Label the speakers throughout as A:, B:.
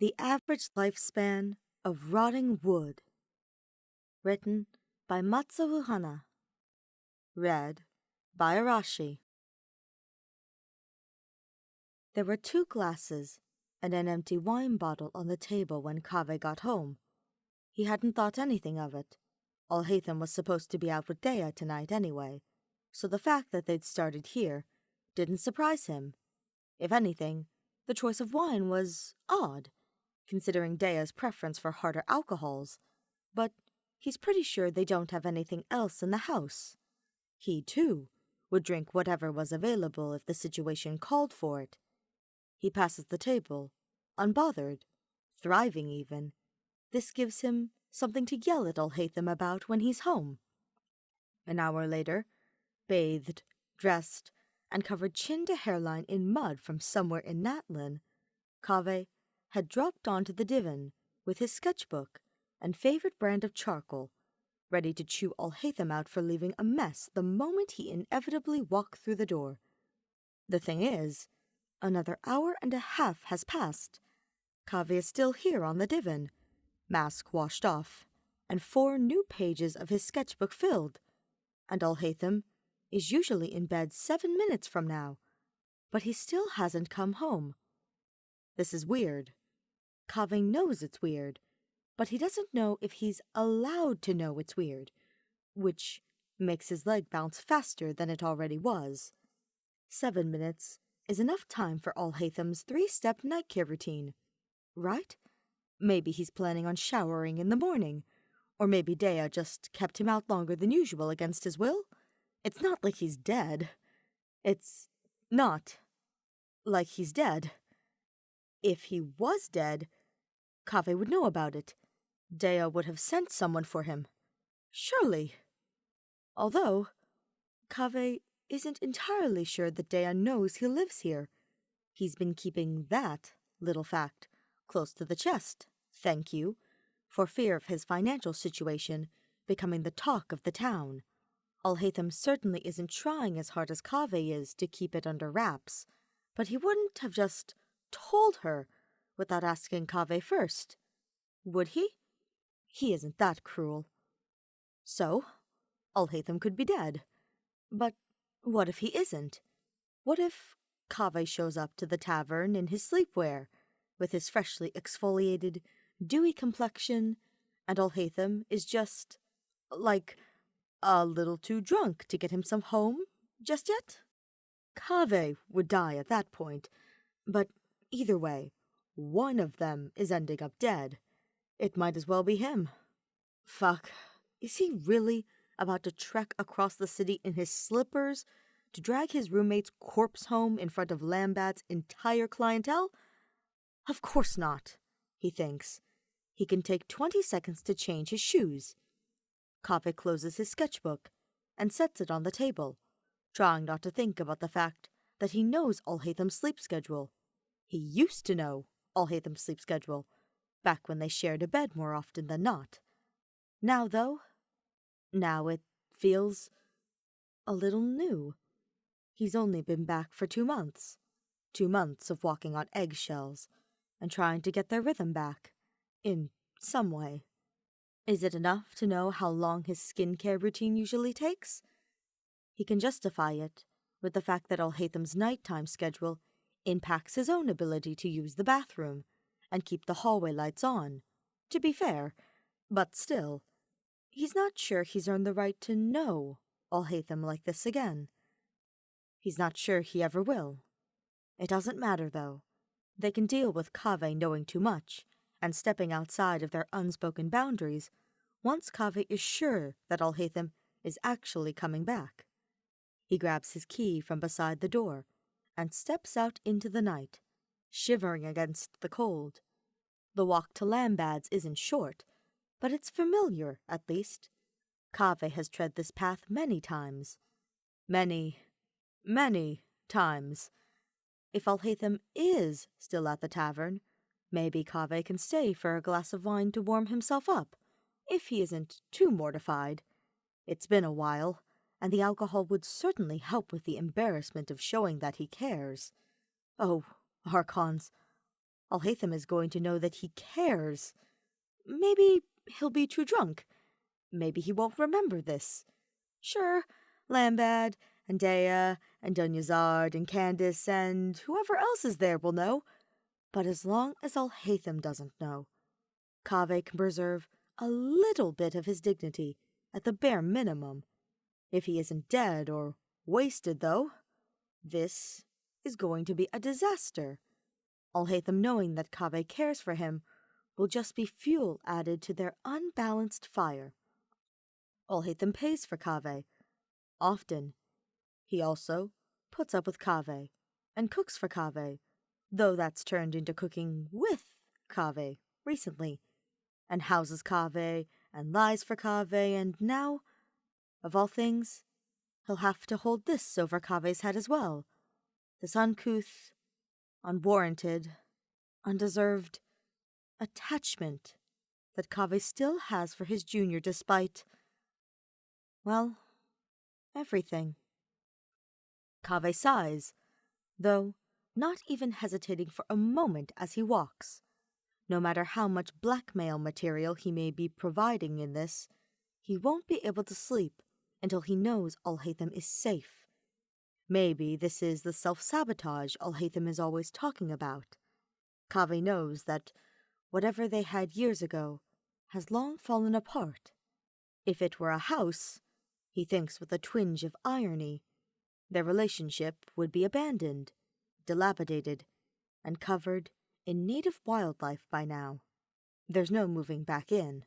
A: The Average Lifespan of Rotting Wood. Written by Matsuo Hana. Read by Arashi. There were 2 glasses and an empty wine bottle on the table when Kaveh got home. He hadn't thought anything of it. Al-Haitham was supposed to be out with Dea tonight anyway, so the fact that they'd started here didn't surprise him. If anything, the choice of wine was odd, considering Dea's preference for harder alcohols, but he's pretty sure they don't have anything else in the house. He, too, would drink whatever was available if the situation called for it. He passes the table, unbothered, thriving even. This gives him something to yell at Al-Haitham about when he's home. An hour later, bathed, dressed, and covered chin to hairline in mud from somewhere in Natlin, Kaveh had dropped onto the divan with his sketchbook and favorite brand of charcoal, ready to chew Al-Haitham out for leaving a mess the moment he inevitably walked through the door. The thing is, another hour and a half has passed. Kaveh is still here on the divan, mask washed off, and 4 new pages of his sketchbook filled, and Al-Haitham is usually in bed 7 minutes from now, but he still hasn't come home. This is weird. Kaveh knows it's weird, but he doesn't know if he's allowed to know it's weird, which makes his leg bounce faster than it already was. 7 minutes is enough time for Al-Haitham's 3-step night care routine, right? Maybe he's planning on showering in the morning, or maybe Dea just kept him out longer than usual against his will. It's not like he's dead. It's not like he's dead. If he was dead, Kaveh would know about it. Dea would have sent someone for him. Surely. Although, Kaveh isn't entirely sure that Dea knows he lives here. He's been keeping that little fact close to the chest, thank you, for fear of his financial situation becoming the talk of the town. Al-Haitham certainly isn't trying as hard as Kaveh is to keep it under wraps, but he wouldn't have just told her without asking Kaveh first. Would he? He isn't that cruel. So, Al-Haitham could be dead. But what if he isn't? What if Kaveh shows up to the tavern in his sleepwear, with his freshly exfoliated, dewy complexion, and Al-Haitham is just, like, a little too drunk to get himself home just yet? Kaveh would die at that point, but either way, one of them is ending up dead. It might as well be him. Fuck, is he really about to trek across the city in his slippers to drag his roommate's corpse home in front of Lambat's entire clientele? Of course not, he thinks. He can take 20 seconds to change his shoes. Kaveh closes his sketchbook and sets it on the table, trying not to think about the fact that he knows Al-Haitham's sleep schedule. He used to know Al-Haitham's sleep schedule, back when they shared a bed more often than not. Now, though, it feels a little new. He's only been back for 2 months. 2 months of walking on eggshells and trying to get their rhythm back, in some way. Is it enough to know how long his skincare routine usually takes? He can justify it with the fact that Al-Haitham's nighttime schedule impacts his own ability to use the bathroom and keep the hallway lights on, to be fair, but still, he's not sure he's earned the right to know Al-Haitham like this again. He's not sure he ever will. It doesn't matter, though. They can deal with Kaveh knowing too much and stepping outside of their unspoken boundaries once Kaveh is sure that Al-Haitham is actually coming back. He grabs his key from beside the door and steps out into the night, shivering against the cold. The walk to Lambad's isn't short, but it's familiar, at least. Kaveh has tread this path many times. Many times. If Al-Haitham is still at the tavern, maybe Kaveh can stay for a glass of wine to warm himself up, if he isn't too mortified. It's been a while, and the alcohol would certainly help with the embarrassment of showing that he cares. Oh, Archons, Al-Haitham is going to know that he cares. Maybe he'll be too drunk. Maybe he won't remember this. Sure, Lambad and Dea and Dunyazard and Candace and whoever else is there will know. But as long as Al-Haitham doesn't know, Kaveh can preserve a little bit of his dignity at the bare minimum. If he isn't dead or wasted, though, this is going to be a disaster. Al-Haitham knowing that Kaveh cares for him will just be fuel added to their unbalanced fire. Al-Haitham pays for Kaveh. Often. He also puts up with Kaveh and cooks for Kaveh, though that's turned into cooking with Kaveh recently, and houses Kaveh and lies for Kaveh, and now, of all things, he'll have to hold this over Kaveh's head as well. This uncouth, unwarranted, undeserved attachment that Kaveh still has for his junior despite, well, everything. Kaveh sighs, though not even hesitating for a moment as he walks. No matter how much blackmail material he may be providing in this, he won't be able to sleep until he knows Al-Haitham is safe. Maybe this is the self-sabotage Al-Haitham is always talking about. Kaveh knows that whatever they had years ago has long fallen apart. If it were a house, he thinks with a twinge of irony, their relationship would be abandoned, dilapidated, and covered in native wildlife by now. There's no moving back in.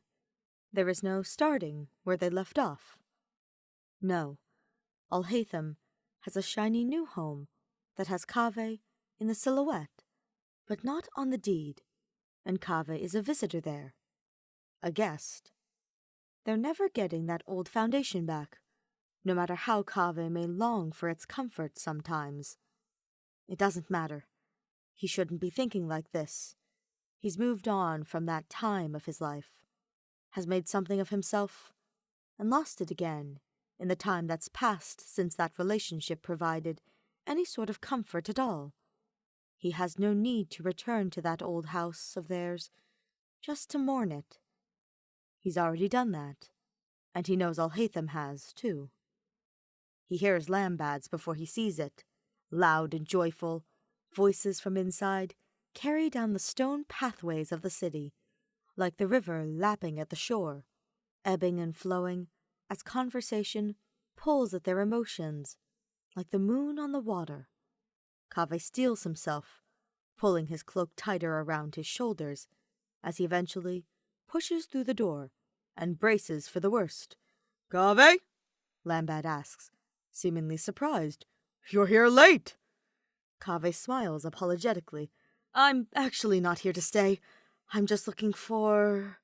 A: There is no starting where they left off. No, Al-Haitham has a shiny new home that has Kaveh in the silhouette, but not on the deed, and Kaveh is a visitor there. A guest. They're never getting that old foundation back, no matter how Kaveh may long for its comfort sometimes. It doesn't matter. He shouldn't be thinking like this. He's moved on from that time of his life, has made something of himself, and lost it again in the time that's passed since that relationship provided any sort of comfort at all. He has no need to return to that old house of theirs, just to mourn it. He's already done that, and he knows Al-Haitham has, too. He hears lambads before he sees it, loud and joyful, voices from inside carry down the stone pathways of the city, like the river lapping at the shore, ebbing and flowing as conversation pulls at their emotions, like the moon on the water. Kaveh steels himself, pulling his cloak tighter around his shoulders, as he eventually pushes through the door and braces for the worst.
B: "Kaveh?"
A: Lambad asks, seemingly surprised.
B: "You're here late."
A: Kaveh smiles apologetically. "I'm actually not here to stay. I'm just looking for...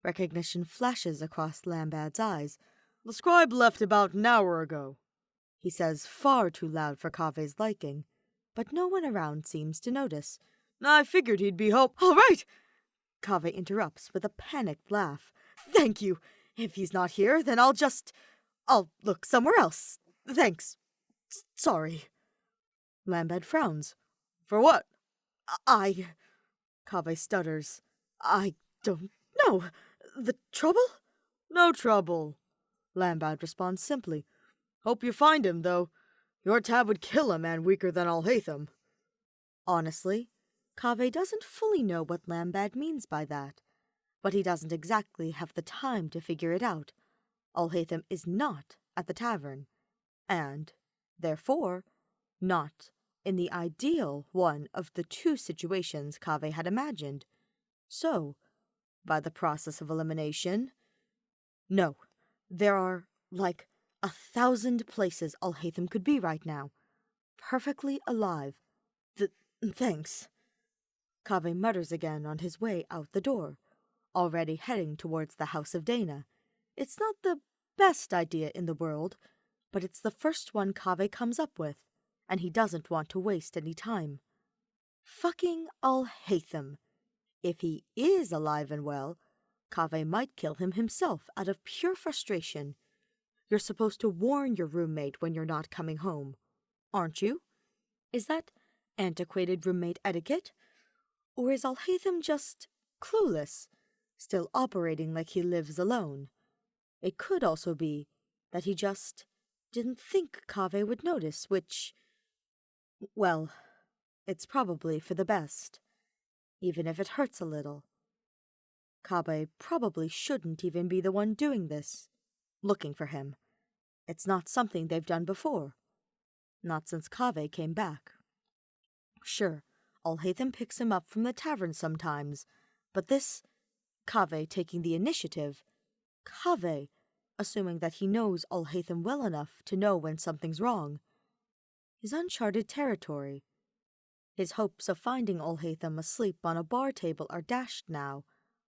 A: Recognition flashes across Lambad's eyes.
B: "The scribe left about an hour ago,"
A: he says, far too loud for Kaveh's liking, but no one around seems to notice.
B: "I figured he'd be home."
A: "All right!" Kaveh interrupts with a panicked laugh. "Thank you. If he's not here, then I'll look somewhere else. Thanks. Sorry." Lambad frowns.
B: "For what?"
A: Kaveh stutters. "I don't know. The trouble?"
B: "No trouble," Lambad responds simply. "Hope you find him, though. Your tab would kill a man weaker than Al-Haitham."
A: Honestly, Kaveh doesn't fully know what Lambad means by that, but he doesn't exactly have the time to figure it out. Al-Haitham is not at the tavern, and, therefore, not in the ideal one of the two situations Kaveh had imagined. So, by the process of elimination... No, there are, like, 1,000 places Al-Haitham could be right now. Perfectly alive. Thanks. Kaveh mutters again on his way out the door, already heading towards the House of Dana. It's not the best idea in the world, but it's the first one Kaveh comes up with, and he doesn't want to waste any time. Fucking Al-Haitham. If he is alive and well, Kaveh might kill him himself out of pure frustration. You're supposed to warn your roommate when you're not coming home, aren't you? Is that Antiquated roommate etiquette? Or is Al-Haitham just clueless, still operating like he lives alone? It could also be that he just didn't think Kaveh would notice, which, well, it's probably for the best, even if it hurts a little. Kaveh probably shouldn't even be the one doing this, looking for him. It's not something they've done before. Not since Kaveh came back. Sure, Al-Haitham picks him up from the tavern sometimes, but this, Kaveh taking the initiative, Kaveh assuming that he knows Al-Haitham well enough to know when something's wrong, is uncharted territory. His hopes of finding Al-Haitham asleep on a bar table are dashed now,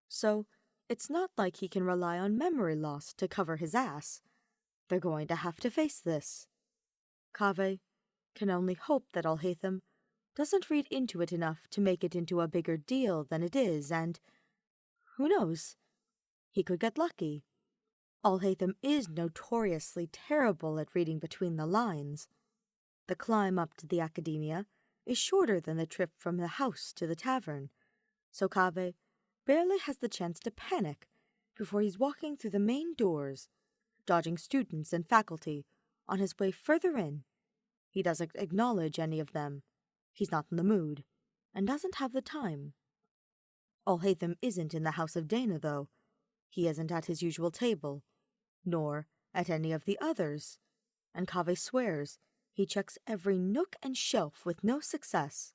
A: so it's not like he can rely on memory loss to cover his ass. They're going to have to face this. Kaveh can only hope that Al-Haitham doesn't read into it enough to make it into a bigger deal than it is, and who knows? He could get lucky. Al-Haitham is notoriously terrible at reading between the lines. The climb up to the academia is shorter than the trip from the house to the tavern, so Kaveh barely has the chance to panic before he's walking through the main doors, dodging students and faculty on his way further in. He doesn't acknowledge any of them. He's not in the mood, and doesn't have the time. Al-Haitham isn't in the house of Dana, though. He isn't at his usual table, nor at any of the others, and Kaveh swears he checks every nook and shelf with no success.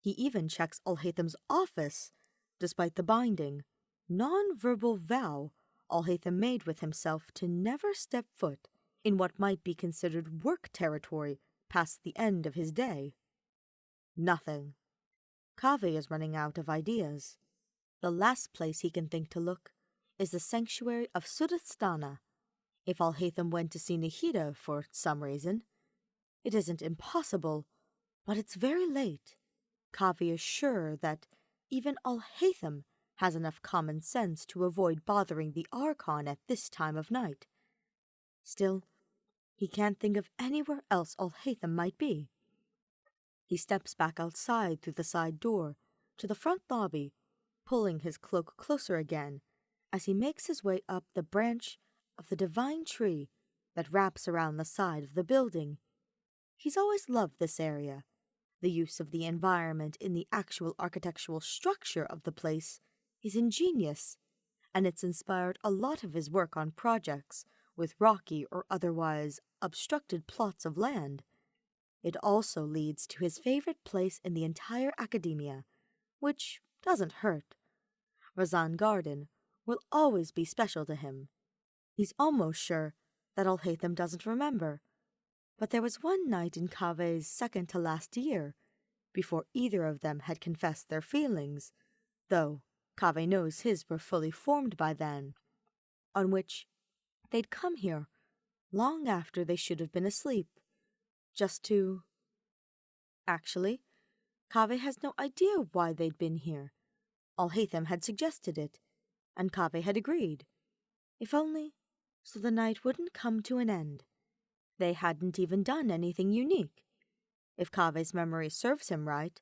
A: He even checks Al-Haytham's office, despite the binding, non-verbal vow Al-Haitham made with himself to never step foot in what might be considered work territory past the end of his day. Nothing. Kaveh is running out of ideas. The last place he can think to look is the sanctuary of Sudasthana. If Al-Haitham went to see Nihida for some reason, it isn't impossible, but it's very late. Kaveh is sure that even Al-Haitham has enough common sense to avoid bothering the Archon at this time of night. Still, he can't think of anywhere else Al-Haitham might be. He steps back outside through the side door to the front lobby, pulling his cloak closer again as he makes his way up the branch of the divine tree that wraps around the side of the building. He's always loved this area. The use of the environment in the actual architectural structure of the place is ingenious, and it's inspired a lot of his work on projects with rocky or otherwise obstructed plots of land. It also leads to his favorite place in the entire academia, which doesn't hurt. Razan Garden will always be special to him. He's almost sure that Al-Haitham doesn't remember, but there was one night in Kaveh's second-to-last year, before either of them had confessed their feelings, though Kaveh knows his were fully formed by then, on which they'd come here long after they should have been asleep, just to... Actually, Kaveh has no idea why they'd been here. Al-Haitham had suggested it, and Kaveh had agreed. If only so the night wouldn't come to an end. They hadn't even done anything unique. If Kaveh's memory serves him right,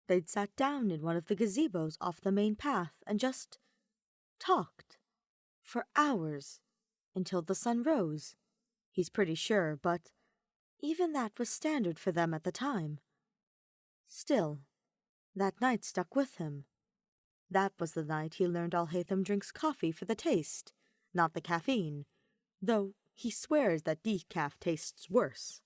A: they'd sat down in one of the gazebos off the main path and just talked for hours until the sun rose. He's pretty sure, but even that was standard for them at the time. Still, that night stuck with him. That was the night he learned Al-Haitham drinks coffee for the taste, not the caffeine, though he swears that decaf tastes worse.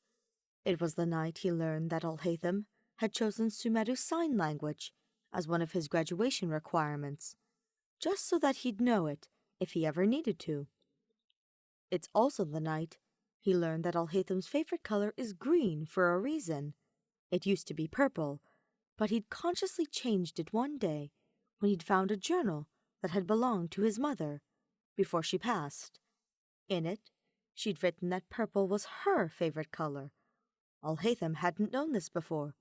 A: It was the night he learned that Al-Haitham had chosen Sumeru Sign Language as one of his graduation requirements, just so that he'd know it if he ever needed to. It's also the night he learned that Al-Haytham's favorite color is green for a reason. It used to be purple, but he'd consciously changed it one day when he'd found a journal that had belonged to his mother before she passed. In it, she'd written that purple was her favorite color. Al-Haitham hadn't known this before.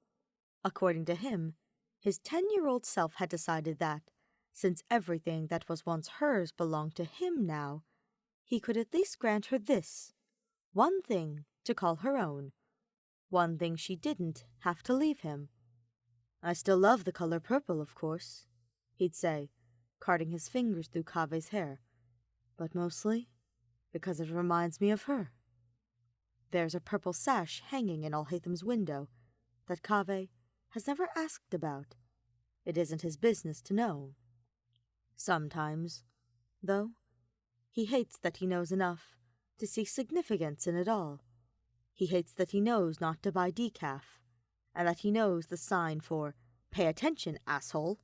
A: According to him, his 10-year-old self had decided that, since everything that was once hers belonged to him now, he could at least grant her this, one thing to call her own, one thing she didn't have to leave him. I still love the color purple, of course, he'd say, carting his fingers through Kaveh's hair. But mostly because it reminds me of her. There's a purple sash hanging in Al-Haytham's window that Kaveh has never asked about. It isn't his business to know. Sometimes, though, he hates that he knows enough to see significance in it all. He hates that he knows not to buy decaf, and that he knows the sign for "Pay attention, asshole,"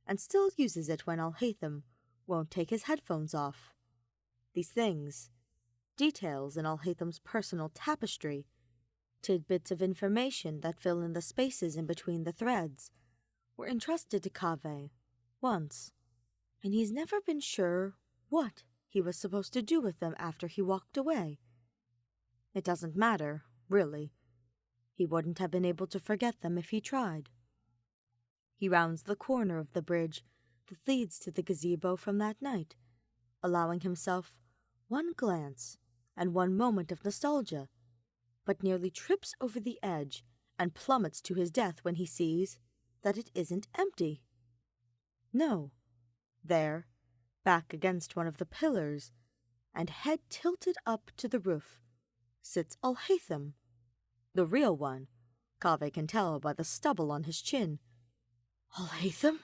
A: and still uses it when Al-Haytham won't take his headphones off. These things, details in Al-Haytham's personal tapestry, tidbits of information that fill in the spaces in between the threads, were entrusted to Kaveh once, and he's never been sure what he was supposed to do with them after he walked away. It doesn't matter, really. He wouldn't have been able to forget them if he tried. He rounds the corner of the bridge that leads to the gazebo from that night, allowing himself one glance and one moment of nostalgia, but nearly trips over the edge and plummets to his death when he sees that it isn't empty. No. There, back against one of the pillars, and head tilted up to the roof, sits Al-Haytham. The real one. Kaveh can tell by the stubble on his chin. "Al-Haytham?"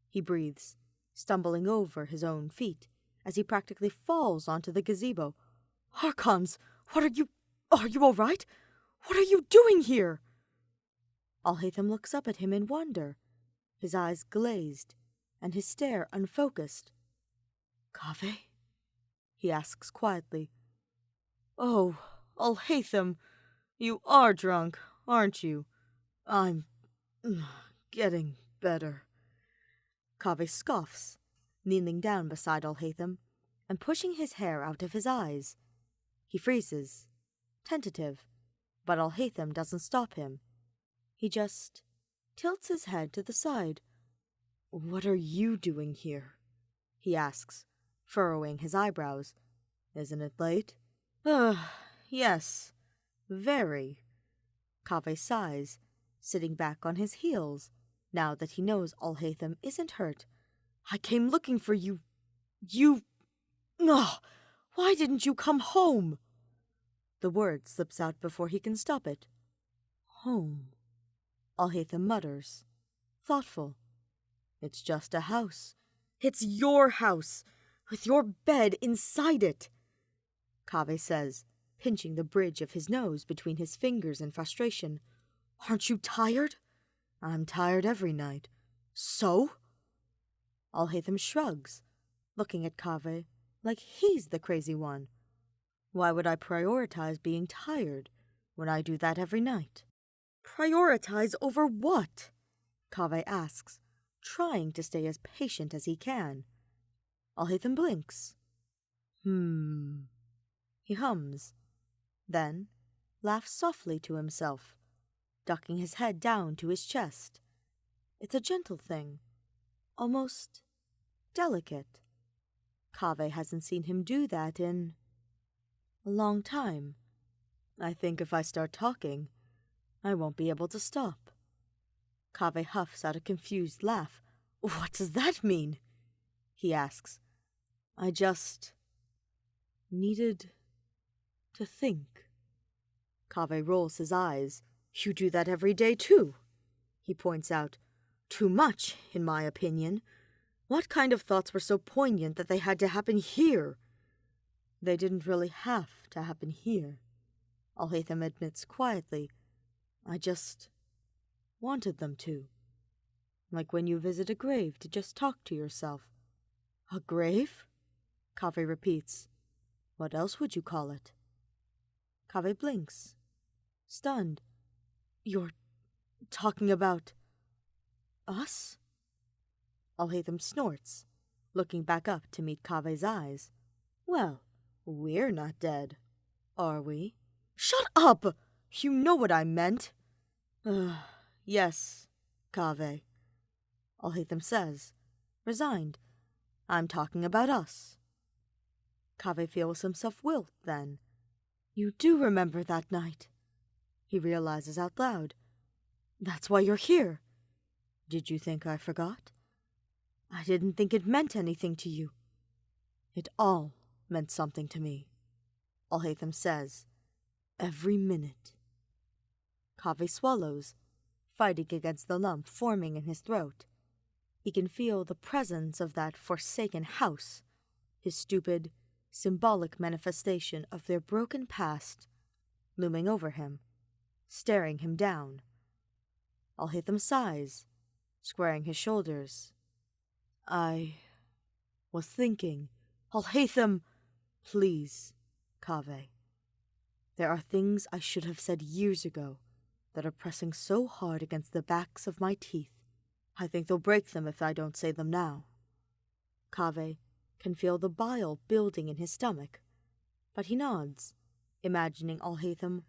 A: he breathes, stumbling over his own feet as he practically falls onto the gazebo. "Archons, are you all right? What are you doing here?" Al-Haytham looks up at him in wonder, his eyes glazed and his stare unfocused. "Kaveh?" he asks quietly. "Oh, Al-Haytham, you are drunk, aren't you? I'm getting better." Kaveh scoffs, kneeling down beside Al-Haytham and pushing his hair out of his eyes. He freezes, tentative, but Al-Haytham doesn't stop him. He just tilts his head to the side. "What are you doing here?" he asks, furrowing his eyebrows. "Isn't it late?" Yes, very." Kaveh sighs, sitting back on his heels, now that he knows Al-Haytham isn't hurt. "I came looking for you. Why didn't you come home?" The word slips out before he can stop it. "Home," Al-Haytham mutters, thoughtful. "It's just a house." "It's your house, with your bed inside it," Kaveh says, pinching the bridge of his nose between his fingers in frustration. "Aren't you tired?" "I'm tired every night." "So?" Al-Haytham shrugs, looking at Kaveh like he's the crazy one. "Why would I prioritize being tired when I do that every night?" "Prioritize over what?" Kaveh asks, trying to stay as patient as he can. Al-Haytham blinks. He hums, then laughs softly to himself, ducking his head down to his chest. It's a gentle thing, almost delicate. Kaveh hasn't seen him do that in a long time. "I think if I start talking, I won't be able to stop." Kaveh huffs out a confused laugh. "What does that mean?" he asks. "I just needed to think." Kaveh rolls his eyes. "You do that every day, too," he points out. "Too much, in my opinion. What kind of thoughts were so poignant that they had to happen here?" "They didn't really have to happen here," Al-Haytham admits quietly. "I just wanted them to. Like when you visit a grave to just talk to yourself." "A grave?" Kaveh repeats. "What else would you call it?" Kaveh blinks, stunned. "You're talking about us?" Al-Haytham snorts, looking back up to meet Kaveh's eyes. "Well, we're not dead, are we?" "Shut up! You know what I meant." "Yes, Kaveh," Al-Haytham says, resigned. "I'm talking about us." Kaveh feels himself wilt then. "You do remember that night," he realizes out loud. "That's why you're here. Did you think I forgot? I didn't think it meant anything to you. It all meant something to me, Al-Haitham says, every minute. Kaveh swallows, fighting against the lump forming in his throat. He can feel the presence of that forsaken house, his stupid, symbolic manifestation of their broken past, looming over him, staring him down. Al-Haitham sighs, squaring his shoulders. I was thinking, Al-Haitham, please, Kaveh. There are things I should have said years ago that are pressing so hard against the backs of my teeth. I think they'll break them if I don't say them now. Kaveh can feel the bile building in his stomach, but he nods, imagining Al-Haitham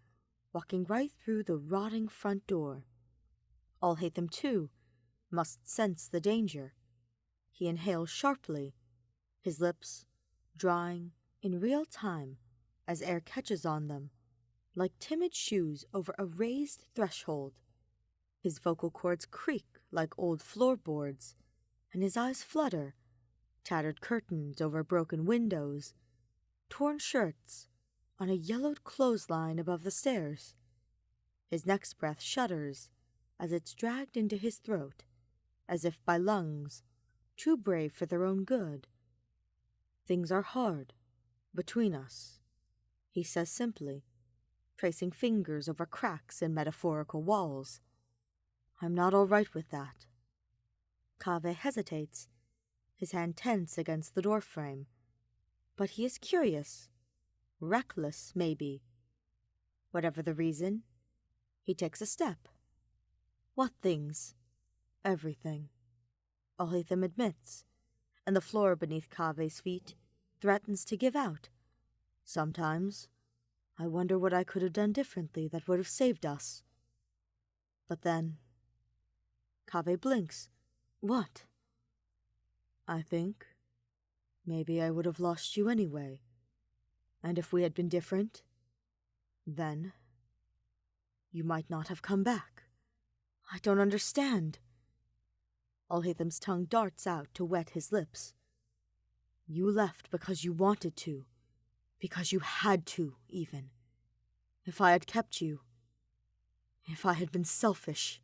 A: walking right through the rotting front door. Al-Haitham, too, must sense the danger. He inhales sharply, his lips drying in real time as air catches on them, like timid shoes over a raised threshold. His vocal cords creak like old floorboards, and his eyes flutter, tattered curtains over broken windows, torn shirts on a yellowed clothesline above the stairs. His next breath shudders as it's dragged into his throat, as if by lungs, too brave for their own good. Things are hard between us, he says simply, tracing fingers over cracks in metaphorical walls. I'm not all right with that. Kaveh hesitates, his hand tense against the doorframe. But he is curious, reckless maybe. Whatever the reason, he takes a step. What things? Everything, Al-Haitham admits, and the floor beneath Kaveh's feet threatens to give out. Sometimes I wonder what I could have done differently that would have saved us. But then Kaveh blinks. What? I think maybe I would have lost you anyway. And if we had been different, then you might not have come back. I don't understand. Al-Haytham's tongue darts out to wet his lips. You left because you wanted to, because you had to, even. If I had kept you, if I had been selfish,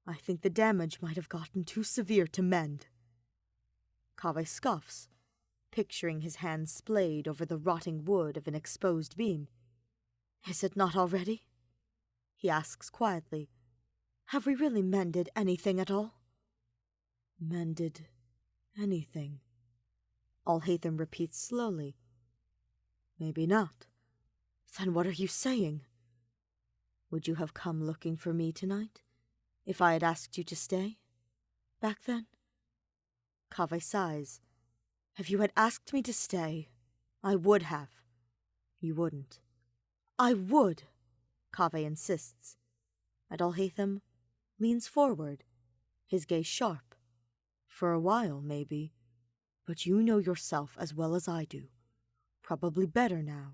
A: I think the damage might have gotten too severe to mend. Kaveh scoffs, picturing his hands splayed over the rotting wood of an exposed beam. Is it not already? He asks quietly. Have we really mended anything at all? Mended anything? Al-Haytham repeats slowly. Maybe not. Then what are you saying? Would you have come looking for me tonight, if I had asked you to stay? Back then? Kaveh sighs. If you had asked me to stay, I would have. You wouldn't. I would, Kaveh insists, and Al-Haytham leans forward, his gaze sharp. For a while, maybe, but you know yourself as well as I do. Probably better now.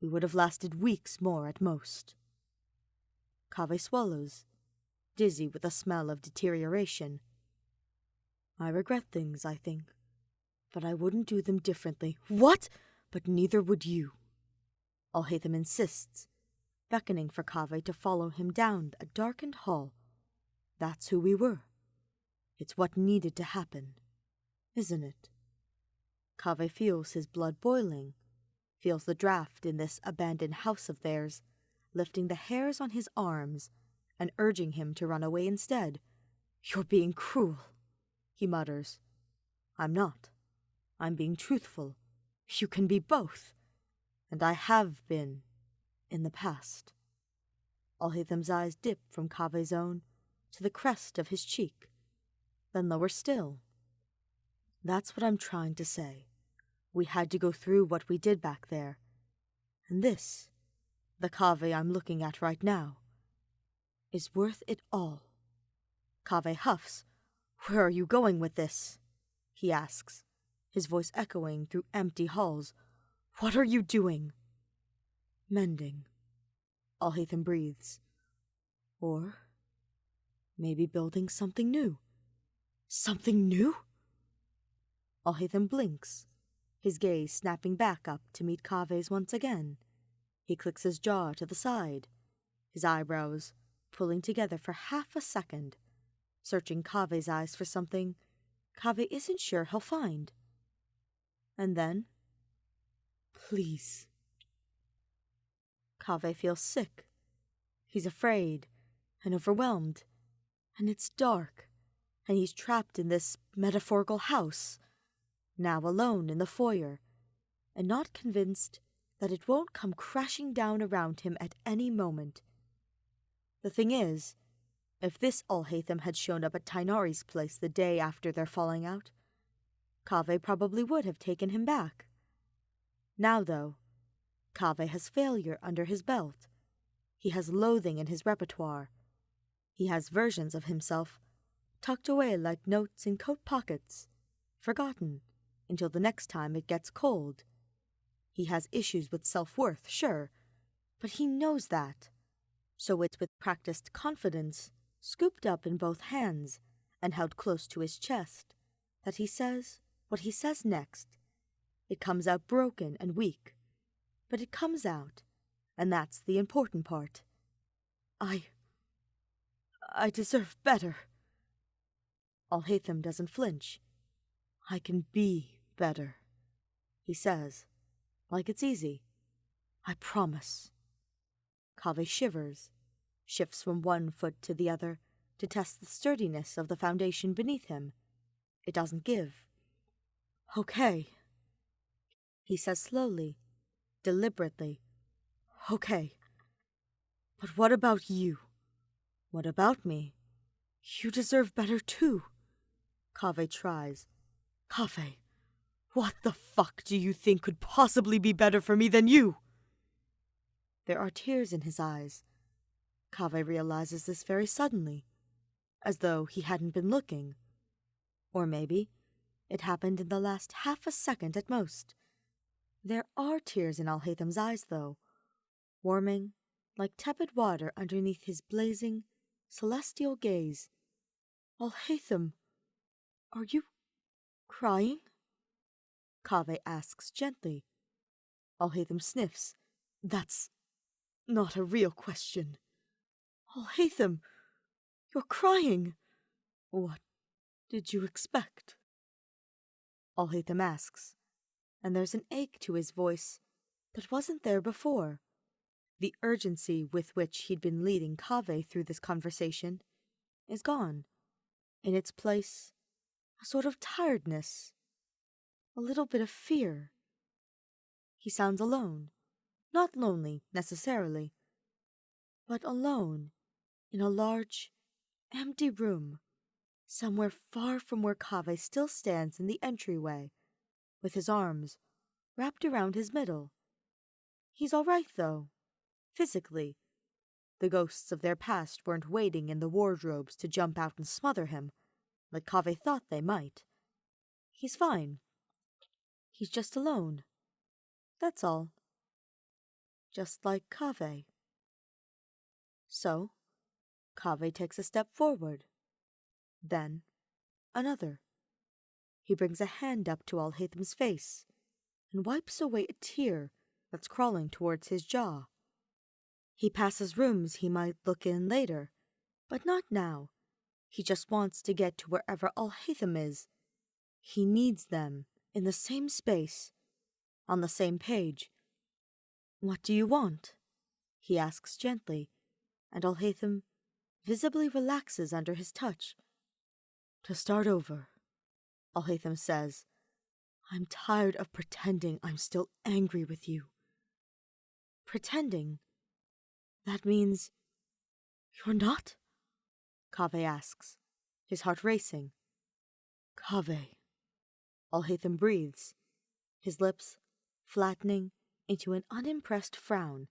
A: We would have lasted weeks more at most. Kaveh swallows, dizzy with the smell of deterioration. I regret things, I think, but I wouldn't do them differently. What? But neither would you. Al-Haytham insists, beckoning for Kaveh to follow him down a darkened hall. That's who we were. It's what needed to happen, isn't it? Kaveh feels his blood boiling, feels the draft in this abandoned house of theirs, lifting the hairs on his arms and urging him to run away instead. You're being cruel, he mutters. I'm not. I'm being truthful. You can be both. And I have been, in the past. Al-Haytham's eyes dip from Kaveh's own to the crest of his cheek, then lower still. That's what I'm trying to say. We had to go through what we did back there. And this, the Kaveh I'm looking at right now, is worth it all. Kaveh huffs. Where are you going with this? He asks, his voice echoing through empty halls. What are you doing? Mending, Al-Haytham breathes. Or Maybe building something new. Something new? Al-Haitham blinks, his gaze snapping back up to meet Kaveh's once again. He clicks his jaw to the side, his eyebrows pulling together for half a second, searching Kaveh's eyes for something Kaveh isn't sure he'll find. And then, please. Kaveh feels sick. He's afraid and overwhelmed, and it's dark, and he's trapped in this metaphorical house, now alone in the foyer, and not convinced that it won't come crashing down around him at any moment. The thing is, if this Al-Haitham had shown up at Tainari's place the day after their falling out, Kaveh probably would have taken him back. Now, though, Kaveh has failure under his belt. He has loathing in his repertoire. He has versions of himself tucked away like notes in coat pockets, forgotten until the next time it gets cold. He has issues with self-worth, sure, but he knows that. So it's with practiced confidence, scooped up in both hands and held close to his chest, that he says what he says next. It comes out broken and weak, but it comes out, and that's the important part. I deserve better. Al-Haitham doesn't flinch. I can be better, he says, like it's easy. I promise. Kaveh shivers, shifts from one foot to the other to test the sturdiness of the foundation beneath him. It doesn't give. Okay, he says slowly, deliberately. Okay. But what about you? What about me? You deserve better too. Kaveh tries. Kaveh, what the fuck do you think could possibly be better for me than you? There are tears in his eyes. Kaveh realizes this very suddenly, as though he hadn't been looking. Or maybe it happened in the last half a second at most. There are tears in Al-Haytham's eyes, though, warming like tepid water underneath his blazing, celestial gaze. Al-Haytham, are you crying? Kaveh asks gently. Al-Haytham sniffs. That's not a real question. Al-Haytham, you're crying. What did you expect? Al-Haytham asks, and there's an ache to his voice that wasn't there before. The urgency with which he'd been leading Kaveh through this conversation is gone. In its place, a sort of tiredness, a little bit of fear. He sounds alone, not lonely necessarily, but alone in a large, empty room, somewhere far from where Kaveh still stands in the entryway, with his arms wrapped around his middle. He's all right, though, physically. The ghosts of their past weren't waiting in the wardrobes to jump out and smother him, like Kaveh thought they might. He's fine. He's just alone. That's all. Just like Kaveh. So, Kaveh takes a step forward. Then, another. He brings a hand up to Al-Haytham's face and wipes away a tear that's crawling towards his jaw. He passes rooms he might look in later, but not now. He just wants to get to wherever Al-Haytham is. He needs them in the same space, on the same page. What do you want? He asks gently, and Al-Haytham visibly relaxes under his touch. To start over, Al-Haytham says. I'm tired of pretending I'm still angry with you. Pretending? That means you're not? Kaveh asks, his heart racing. Kaveh. Al-Haytham breathes, his lips flattening into an unimpressed frown.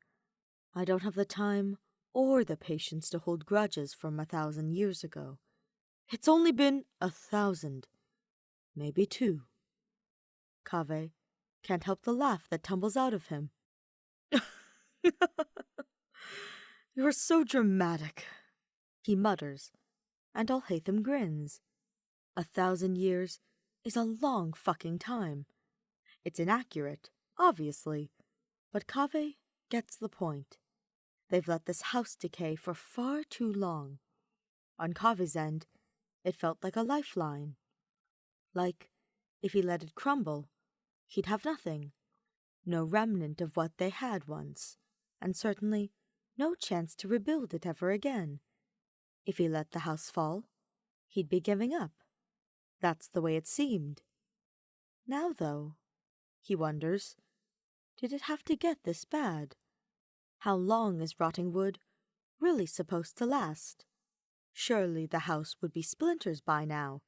A: I don't have the time or the patience to hold grudges from 1,000 years ago. It's only been 1,000, maybe 2. Kaveh can't help the laugh that tumbles out of him. You're so dramatic, he mutters, and Al-Haitham grins. 1,000 years is a long fucking time. It's inaccurate, obviously, but Kaveh gets the point. They've let this house decay for far too long. On Kaveh's end, it felt like a lifeline. Like, if he let it crumble, he'd have nothing. No remnant of what they had once, and certainly no chance to rebuild it ever again. If he let the house fall, he'd be giving up. That's the way it seemed. Now, though, he wonders, did it have to get this bad? How long is rotting wood really supposed to last? Surely the house would be splinters by now.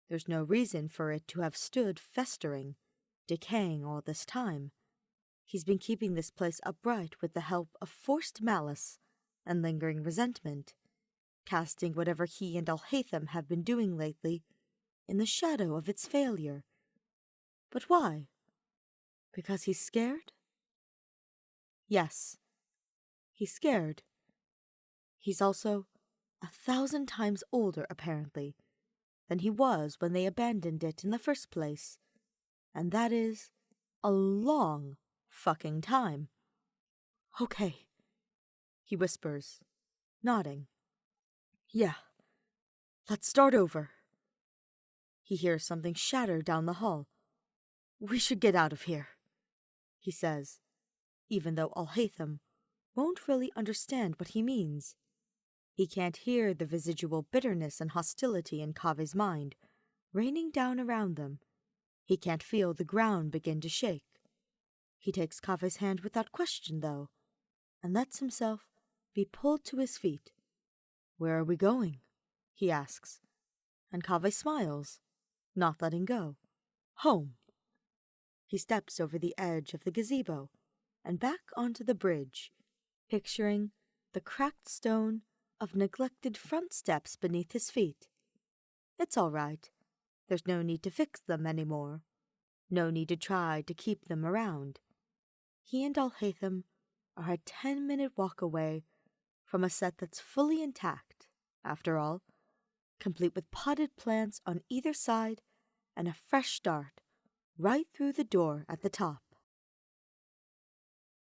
A: There's no reason for it to have stood festering, decaying all this time. He's been keeping this place upright with the help of forced malice and lingering resentment, casting whatever he and Al-Haitham have been doing lately in the shadow of its failure. But why? Because he's scared? Yes, he's scared. He's also 1,000 times older, apparently, than he was when they abandoned it in the first place. And that is a long fucking time. Okay, he whispers, nodding. Yeah, let's start over. He hears something shatter down the hall. We should get out of here, he says, even though Al-Haitham won't really understand what he means. He can't hear the residual bitterness and hostility in Kaveh's mind raining down around them. He can't feel the ground begin to shake. He takes Kaveh's hand without question, though, and lets himself be pulled to his feet. Where are we going? He asks, and Kaveh smiles, not letting go. Home. He steps over the edge of the gazebo and back onto the bridge, picturing the cracked stone of neglected front steps beneath his feet. It's all right. There's no need to fix them anymore. No need to try to keep them around. He and Al-Haitham are a 10-minute walk away from a set that's fully intact, after all, complete with potted plants on either side and a fresh start right through the door at the top.